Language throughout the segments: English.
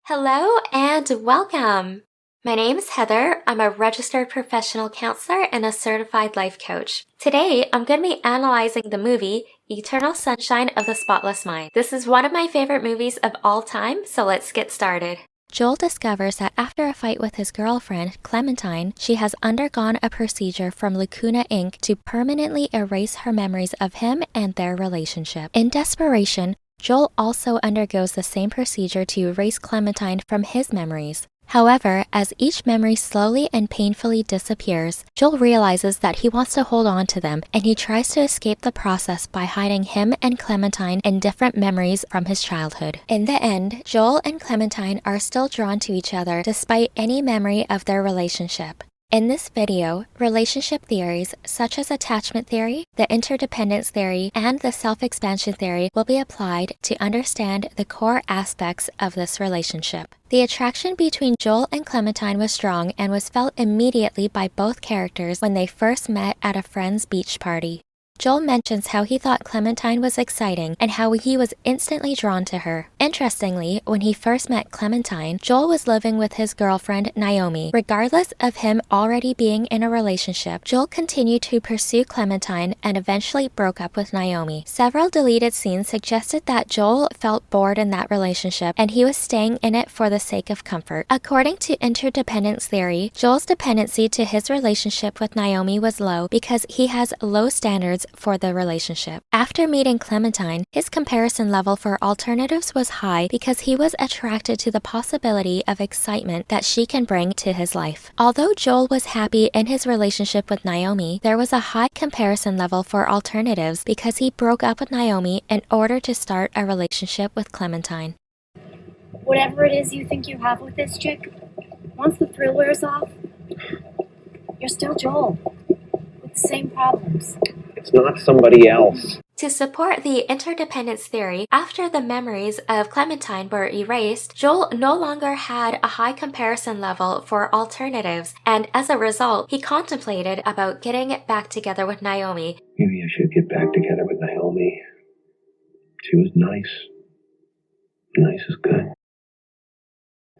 Hello and welcome. My name is Heather. I'm a registered professional counselor and a certified life coach. Today, I'm going to be analyzing the movie Eternal Sunshine of the Spotless Mind. This is one of my favorite movies of all time, so let's get started. Joel discovers that after a fight with his girlfriend, Clementine, she has undergone a procedure from Lacuna Inc. to permanently erase her memories of him and their relationship. In desperation, Joel also undergoes the same procedure to erase Clementine from his memories. However, as each memory slowly and painfully disappears, Joel realizes that he wants to hold on to them, and he tries to escape the process by hiding him and Clementine in different memories from his childhood. In the end, Joel and Clementine are still drawn to each other despite any memory of their relationship. In this video, relationship theories such as attachment theory, the interdependence theory, and the self-expansion theory will be applied to understand the core aspects of this relationship. The attraction between Joel and Clementine was strong and was felt immediately by both characters when they first met at a friend's beach party. Joel mentions how he thought Clementine was exciting and how he was instantly drawn to her. Interestingly, when he first met Clementine, Joel was living with his girlfriend, Naomi. Regardless of him already being in a relationship, Joel continued to pursue Clementine and eventually broke up with Naomi. Several deleted scenes suggested that Joel felt bored in that relationship and he was staying in it for the sake of comfort. According to interdependence theory, Joel's dependency to his relationship with Naomi was low because he has low standards for the relationship. After meeting Clementine, his comparison level for alternatives was high because he was attracted to the possibility of excitement that she can bring to his life. Although Joel was happy in his relationship with Naomi, there was a high comparison level for alternatives because he broke up with Naomi in order to start a relationship with Clementine. Whatever it is you think you have with this chick, once the thrill wears off, you're still Joel, with the same problems. It's not somebody else. To support the interdependence theory, after the memories of Clementine were erased, Joel no longer had a high comparison level for alternatives, and as a result, he contemplated about getting back together with Naomi. Maybe I should get back together with Naomi. She was nice. Nice is good.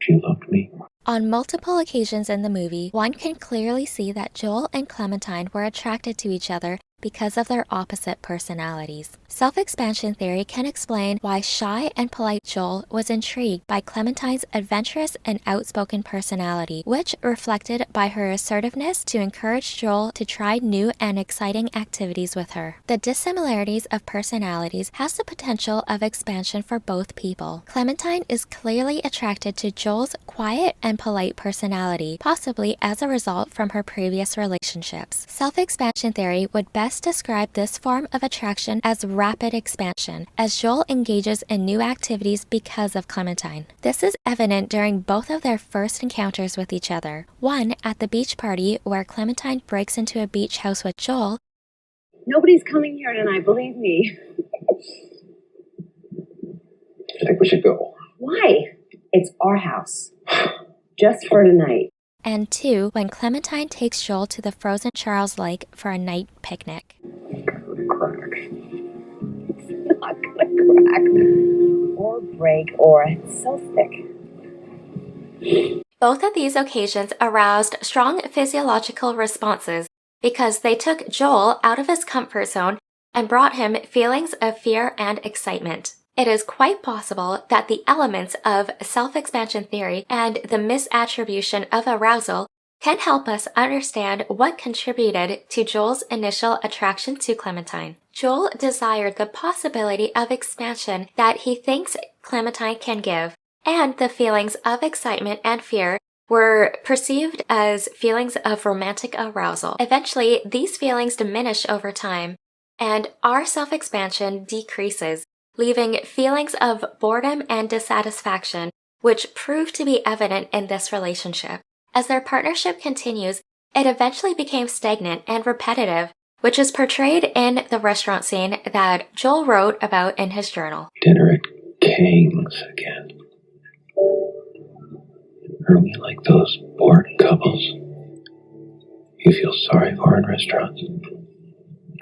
She loved me. On multiple occasions in the movie, one can clearly see that Joel and Clementine were attracted to each other because of their opposite personalities. Self-expansion theory can explain why shy and polite Joel was intrigued by Clementine's adventurous and outspoken personality, which reflected by her assertiveness to encourage Joel to try new and exciting activities with her. The dissimilarities of personalities has the potential of expansion for both people. Clementine is clearly attracted to Joel's quiet and polite personality, possibly as a result from her previous relationships. Self-expansion theory would best describe this form of attraction as rapid expansion, as Joel engages in new activities because of Clementine. This is evident during both of their first encounters with each other. One at the beach party where Clementine breaks into a beach house with Joel. Nobody's coming here tonight, believe me. I think we should go. Why? It's our house. Just for tonight. And two, when Clementine takes Joel to the frozen Charles Lake for a night picnic. Crack. It's not gonna crack. Or break, or it's so thick. Both of these occasions aroused strong physiological responses because they took Joel out of his comfort zone and brought him feelings of fear and excitement. It is quite possible that the elements of self-expansion theory and the misattribution of arousal can help us understand what contributed to Joel's initial attraction to Clementine. Joel desired the possibility of expansion that he thinks Clementine can give, and the feelings of excitement and fear were perceived as feelings of romantic arousal. Eventually, these feelings diminish over time, and our self-expansion decreases, leaving feelings of boredom and dissatisfaction, which prove to be evident in this relationship. As their partnership continues, it eventually became stagnant and repetitive, which is portrayed in the restaurant scene that Joel wrote about in his journal. Dinner at King's again. Are we like those bored couples you feel sorry for in restaurants?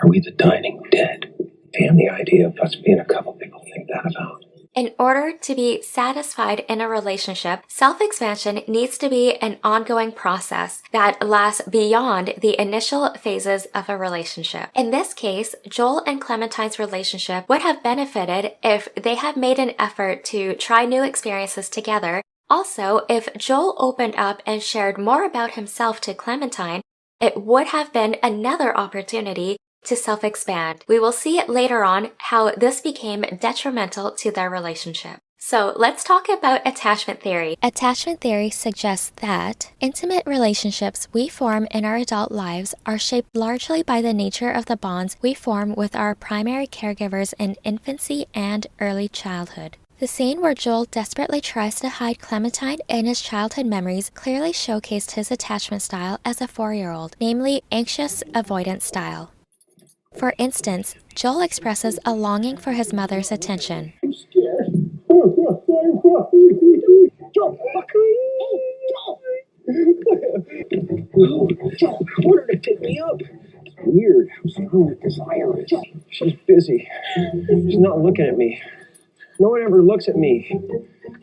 Are we the dining dead? Damn the idea of us being a couple people think that about. In order to be satisfied in a relationship, self-expansion needs to be an ongoing process that lasts beyond the initial phases of a relationship. In this case, Joel and Clementine's relationship would have benefited if they had made an effort to try new experiences together. Also, if Joel opened up and shared more about himself to Clementine, it would have been another opportunity to self-expand. We will see later on how this became detrimental to their relationship. So let's talk about attachment theory. Attachment theory suggests that intimate relationships we form in our adult lives are shaped largely by the nature of the bonds we form with our primary caregivers in infancy and early childhood. The scene where Joel desperately tries to hide Clementine in his childhood memories clearly showcased his attachment style as a 4-year-old, namely anxious avoidance style. For instance, Joel expresses a longing for his mother's attention. I'm scared. Joel, Joel, I wanted to pick me up. It's weird. What's wrong with this Iris? She's busy. She's not looking at me. No one ever looks at me.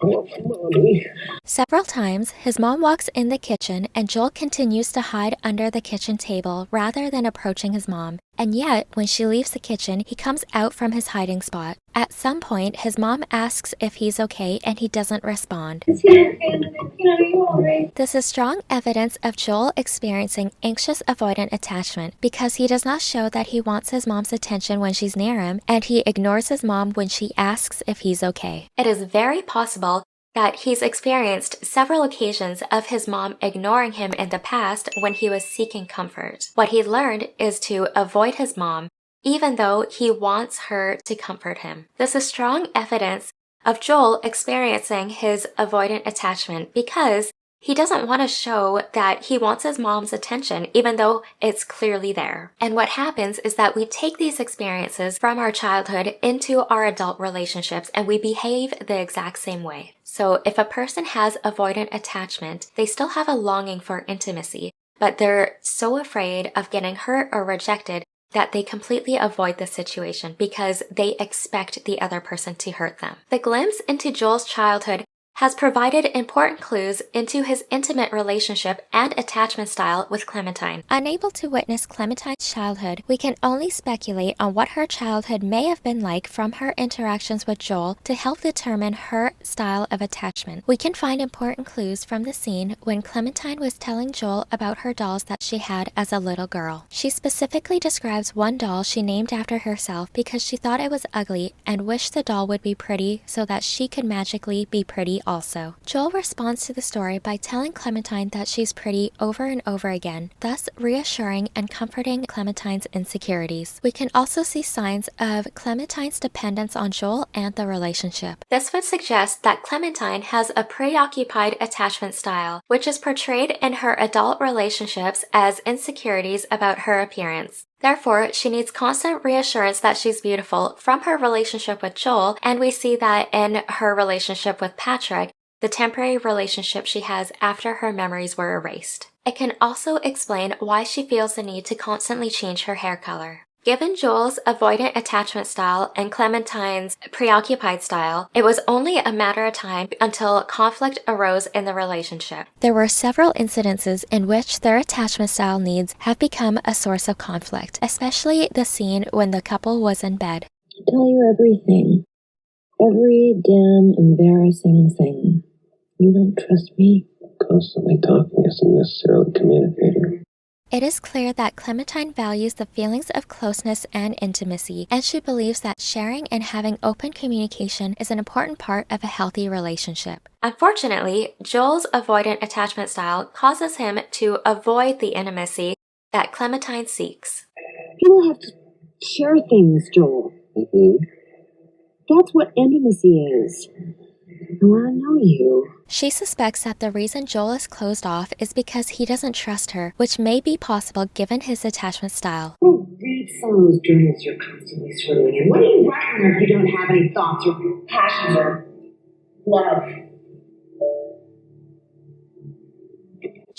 I want my mommy. Several times, his mom walks in the kitchen and Joel continues to hide under the kitchen table rather than approaching his mom. And yet, when she leaves the kitchen, he comes out from his hiding spot. At some point, his mom asks if he's okay and he doesn't respond. Is he okay? You all right? This is strong evidence of Joel experiencing anxious avoidant attachment because he does not show that he wants his mom's attention when she's near him, and he ignores his mom when she asks if he's okay. It is very possible that he's experienced several occasions of his mom ignoring him in the past when he was seeking comfort. What he learned is to avoid his mom, even though he wants her to comfort him. This is strong evidence of Joel experiencing his avoidant attachment because he doesn't want to show that he wants his mom's attention, even though it's clearly there. And what happens is that we take these experiences from our childhood into our adult relationships and we behave the exact same way. So if a person has avoidant attachment, they still have a longing for intimacy, but they're so afraid of getting hurt or rejected that they completely avoid the situation because they expect the other person to hurt them. The glimpse into Joel's childhood has provided important clues into his intimate relationship and attachment style with Clementine. Unable to witness Clementine's childhood, we can only speculate on what her childhood may have been like from her interactions with Joel to help determine her style of attachment. We can find important clues from the scene when Clementine was telling Joel about her dolls that she had as a little girl. She specifically describes one doll she named after herself because she thought it was ugly and wished the doll would be pretty so that she could magically be pretty also. Joel responds to the story by telling Clementine that she's pretty over and over again, thus reassuring and comforting Clementine's insecurities. We can also see signs of Clementine's dependence on Joel and the relationship. This would suggest that Clementine has a preoccupied attachment style, which is portrayed in her adult relationships as insecurities about her appearance. Therefore, she needs constant reassurance that she's beautiful from her relationship with Joel, and we see that in her relationship with Patrick, the temporary relationship she has after her memories were erased. It can also explain why she feels the need to constantly change her hair color. Given Joel's avoidant attachment style and Clementine's preoccupied style, it was only a matter of time until conflict arose in the relationship. There were several incidences in which their attachment style needs have become a source of conflict, especially the scene when the couple was in bed. I tell you everything. Every damn embarrassing thing. You don't trust me? Constantly talking isn't necessarily communicating. It is clear that Clementine values the feelings of closeness and intimacy, and she believes that sharing and having open communication is an important part of a healthy relationship. Unfortunately, Joel's avoidant attachment style causes him to avoid the intimacy that Clementine seeks. People have to share things, Joel. Mm-hmm. That's what intimacy is. I want to know you. She suspects that the reason Joel is closed off is because he doesn't trust her, which may be possible given his attachment style. Oh, read some of those journals you're constantly scribbling in. What do you write in there if you don't have any thoughts or passions or love?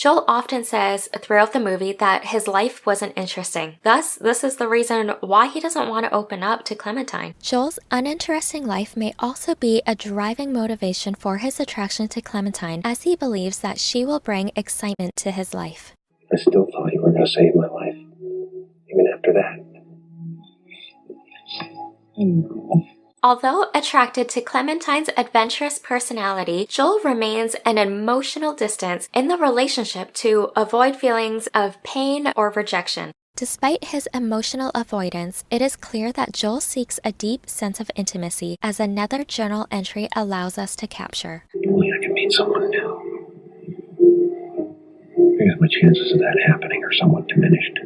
Joel often says throughout the movie that his life wasn't interesting. Thus, this is the reason why he doesn't want to open up to Clementine. Joel's uninteresting life may also be a driving motivation for his attraction to Clementine, as he believes that she will bring excitement to his life. I still thought you were going to save my life, even after that. I know. Although attracted to Clementine's adventurous personality, Joel remains an emotional distance in the relationship to avoid feelings of pain or rejection. Despite his emotional avoidance, it is clear that Joel seeks a deep sense of intimacy, as another journal entry allows us to capture. Only I can meet someone new. I guess my chances of that happening are somewhat diminished,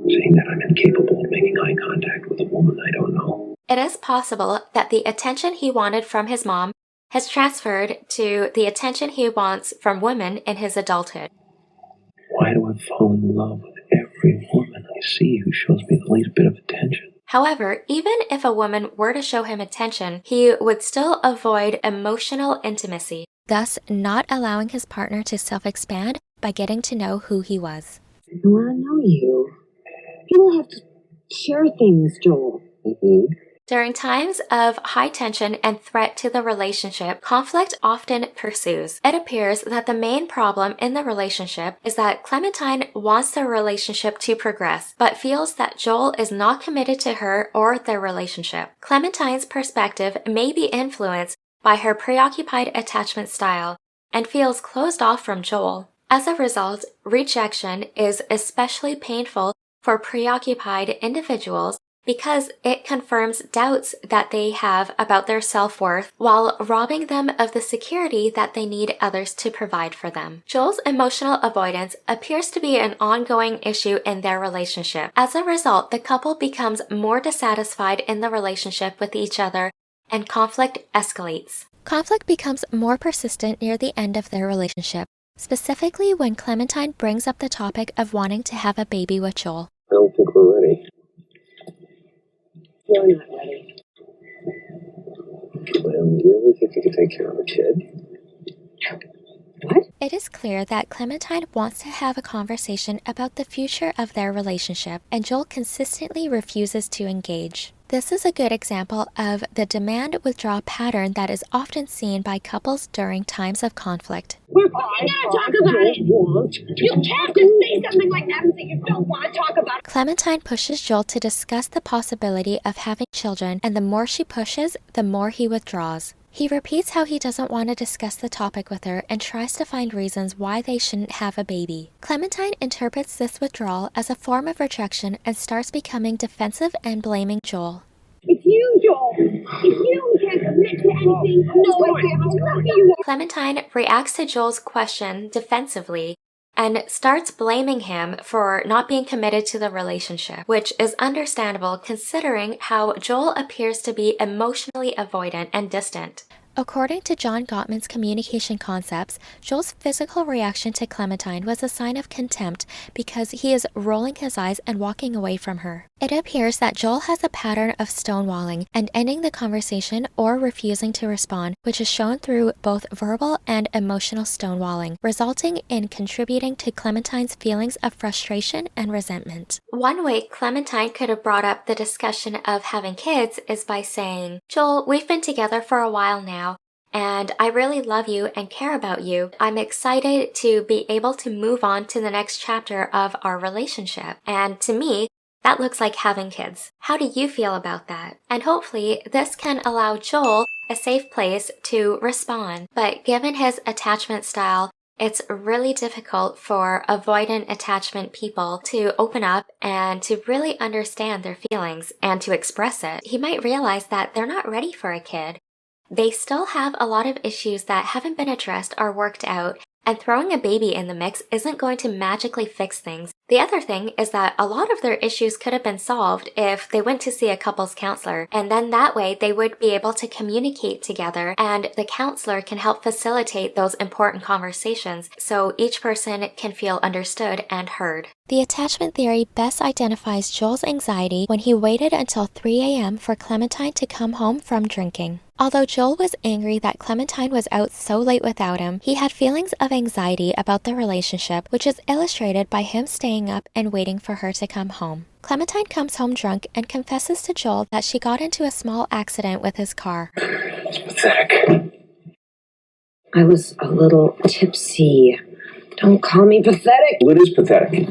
seeing that I'm incapable of making eye contact with a woman I don't know. It is possible that the attention he wanted from his mom has transferred to the attention he wants from women in his adulthood. Why do I fall in love with every woman I see who shows me the least bit of attention? However, even if a woman were to show him attention, he would still avoid emotional intimacy, thus not allowing his partner to self-expand by getting to know who he was. I want to know you. People have to share things, Joel. During times of high tension and threat to the relationship, conflict often pursues. It appears that the main problem in the relationship is that Clementine wants the relationship to progress, but feels that Joel is not committed to her or their relationship. Clementine's perspective may be influenced by her preoccupied attachment style and feels closed off from Joel. As a result, rejection is especially painful for preoccupied individuals because it confirms doubts that they have about their self-worth while robbing them of the security that they need others to provide for them. Joel's emotional avoidance appears to be an ongoing issue in their relationship. As a result, the couple becomes more dissatisfied in the relationship with each other, and conflict escalates. Conflict becomes more persistent near the end of their relationship, specifically when Clementine brings up the topic of wanting to have a baby with Joel. I don't think we're ready. You're not ready. You really think you could take care of a kid? What? It is clear that Clementine wants to have a conversation about the future of their relationship, and Joel consistently refuses to engage. This is a good example of the demand-withdraw pattern that is often seen by couples during times of conflict. We're fine. Talk about it. You can't just say something like that and say you don't want to talk about it. Clementine pushes Joel to discuss the possibility of having children, and the more she pushes, the more he withdraws. He repeats how he doesn't want to discuss the topic with her and tries to find reasons why they shouldn't have a baby. Clementine interprets this withdrawal as a form of rejection and starts becoming defensive and blaming Joel. It's you, Joel. It's you who can't commit to anything. No, I can't. How lucky you are. Clementine reacts to Joel's question defensively and starts blaming him for not being committed to the relationship, which is understandable considering how Joel appears to be emotionally avoidant and distant. According to John Gottman's communication concepts, Joel's physical reaction to Clementine was a sign of contempt because he is rolling his eyes and walking away from her. It appears that Joel has a pattern of stonewalling and ending the conversation or refusing to respond, which is shown through both verbal and emotional stonewalling, resulting in contributing to Clementine's feelings of frustration and resentment. One way Clementine could have brought up the discussion of having kids is by saying, "Joel, we've been together for a while now, and I really love you and care about you. I'm excited to be able to move on to the next chapter of our relationship. And to me, that looks like having kids. How do you feel about that?" And hopefully this can allow Joel a safe place to respond. But given his attachment style, it's really difficult for avoidant attachment people to open up and to really understand their feelings and to express it. He might realize that they're not ready for a kid. They still have a lot of issues that haven't been addressed or worked out, and throwing a baby in the mix isn't going to magically fix things. The other thing is that a lot of their issues could have been solved if they went to see a couples counselor, and then that way they would be able to communicate together, and the counselor can help facilitate those important conversations so each person can feel understood and heard. The attachment theory best identifies Joel's anxiety when he waited until 3 a.m. for Clementine to come home from drinking. Although Joel was angry that Clementine was out so late without him, he had feelings of anxiety about the relationship, which is illustrated by him staying up and waiting for her to come home. Clementine comes home drunk and confesses to Joel that she got into a small accident with his car. It's pathetic. I was a little tipsy. Don't call me pathetic. Well, it is pathetic.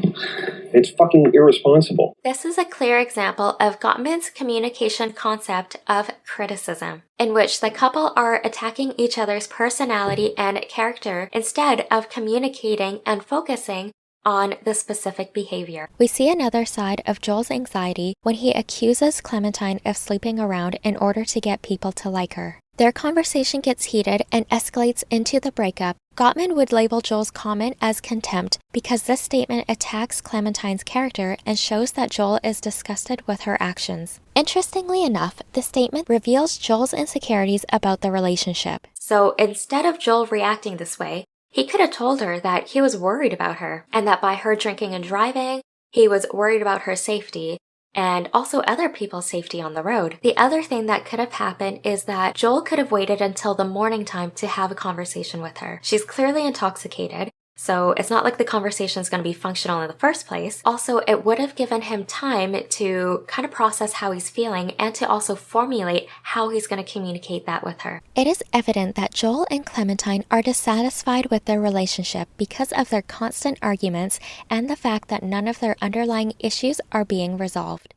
It's fucking irresponsible. This is a clear example of Gottman's communication concept of criticism, in which the couple are attacking each other's personality and character instead of communicating and focusing on the specific behavior. We see another side of Joel's anxiety when he accuses Clementine of sleeping around in order to get people to like her. Their conversation gets heated and escalates into the breakup. Gottman would label Joel's comment as contempt because this statement attacks Clementine's character and shows that Joel is disgusted with her actions. Interestingly enough, the statement reveals Joel's insecurities about the relationship. So instead of Joel reacting this way, he could have told her that he was worried about her and that by her drinking and driving, he was worried about her safety and also other people's safety on the road. The other thing that could have happened is that Joel could have waited until the morning time to have a conversation with her. She's clearly intoxicated, so it's not like the conversation is going to be functional in the first place. Also, it would have given him time to kind of process how he's feeling and to also formulate how he's going to communicate that with her. It is evident that Joel and Clementine are dissatisfied with their relationship because of their constant arguments and the fact that none of their underlying issues are being resolved.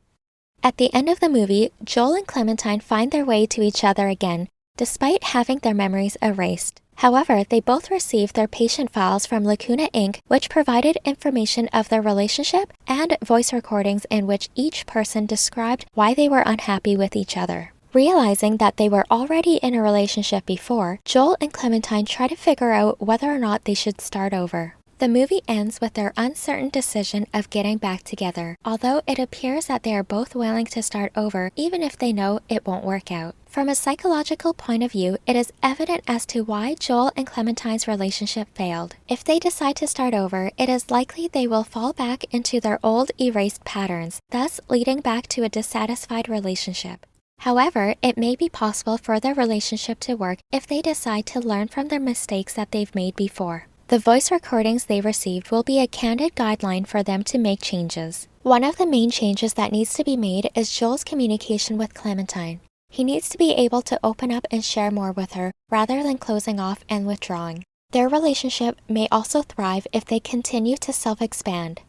At the end of the movie, Joel and Clementine find their way to each other again, despite having their memories erased. However, they both received their patient files from Lacuna Inc., which provided information of their relationship and voice recordings in which each person described why they were unhappy with each other. Realizing that they were already in a relationship before, Joel and Clementine try to figure out whether or not they should start over. The movie ends with their uncertain decision of getting back together, although it appears that they are both willing to start over even if they know it won't work out. From a psychological point of view, it is evident as to why Joel and Clementine's relationship failed. If they decide to start over, it is likely they will fall back into their old erased patterns, thus leading back to a dissatisfied relationship. However, it may be possible for their relationship to work if they decide to learn from their mistakes that they've made before. The voice recordings they received will be a candid guideline for them to make changes. One of the main changes that needs to be made is Joel's communication with Clementine. He needs to be able to open up and share more with her, rather than closing off and withdrawing. Their relationship may also thrive if they continue to self-expand.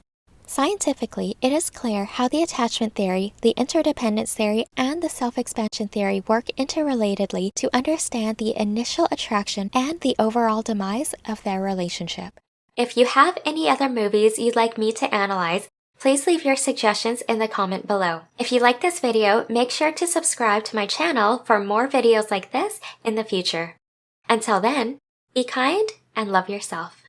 Scientifically, it is clear how the attachment theory, the interdependence theory, and the self-expansion theory work interrelatedly to understand the initial attraction and the overall demise of their relationship. If you have any other movies you'd like me to analyze, please leave your suggestions in the comment below. If you like this video, make sure to subscribe to my channel for more videos like this in the future. Until then, be kind and love yourself.